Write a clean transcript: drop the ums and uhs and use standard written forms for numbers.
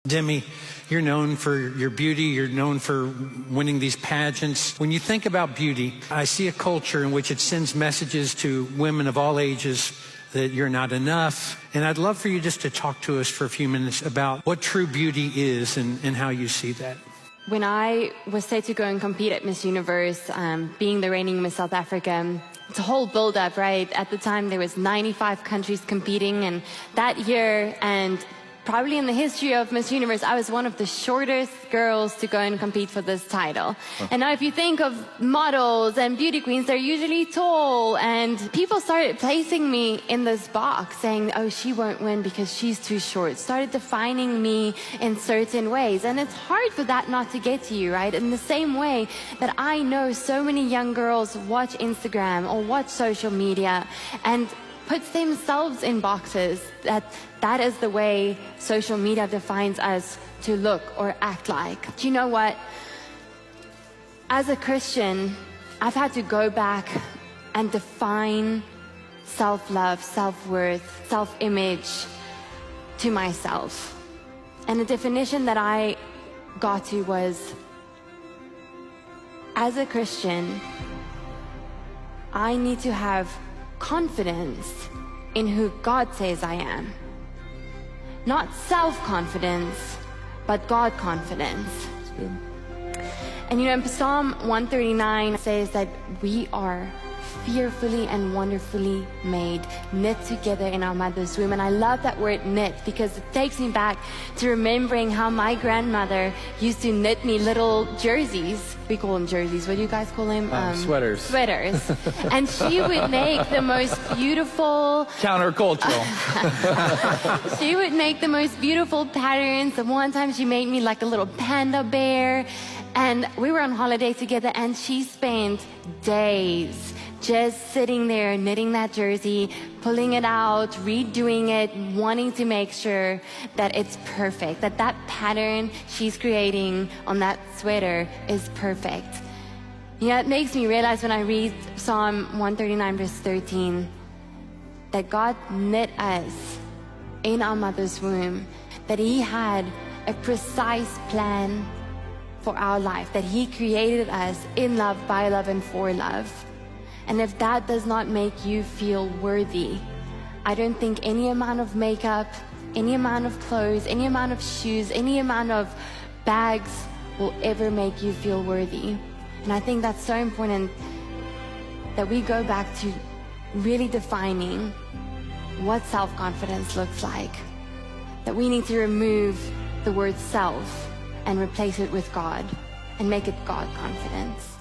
Demi, you're known for your beauty. You're known for winning these pageants. When you think about beauty, I see a culture in which it sends messages to women of all ages that you're not enough. And I'd love for you just to talk to us for a few minutes about what true beauty is and how you see that. When I was set to go and compete at Miss Universe, being the reigning Miss South Africa, it's a whole build-up, right? At the time, there was 95 countries competing, and that year, and probably in the history of Miss Universe, I was one of the shortest girls to go and compete for this title. And now if you think of models and beauty queens, they're usually tall, and people started placing me in this box saying, oh, she won't win because she's too short, started defining me in certain ways. And it's hard for that not to get to you, right? In the same way that I know so many young girls watch Instagram or watch social media and puts themselves in boxes, that is the way social media defines us to look or act like. Do you know what? As a Christian, I've had to go back and define self-love, self-worth, self-image to myself. And the definition that I got to was, as a Christian, I need to have confidence in who God says I am. Not self-confidence, but God confidence. That's good. And you know, Psalm 139 says that we are fearfully and wonderfully made, knit together in our mother's womb. And I love that word knit because it takes me back to remembering how my grandmother used to knit me little jerseys. We call them jerseys. What do you guys call them? Sweaters. Sweaters. And she would make the most beautiful... Countercultural. She would make the most beautiful patterns. And one time she made me like a little panda bear. And we were on holiday together, and she spent days just sitting there knitting that jersey, pulling it out, redoing it, wanting to make sure that it's perfect, that that pattern she's creating on that sweater is perfect. Yeah, it makes me realize when I read Psalm 139 verse 13 that God knit us in our mother's womb, that He had a precise plan for our life, that He created us in love, by love, and for love. And if that does not make you feel worthy, I don't think any amount of makeup, any amount of clothes, any amount of shoes, any amount of bags will ever make you feel worthy. And I think that's so important that we go back to really defining what self-confidence looks like. That we need to remove the word self and replace it with God and make it God confidence.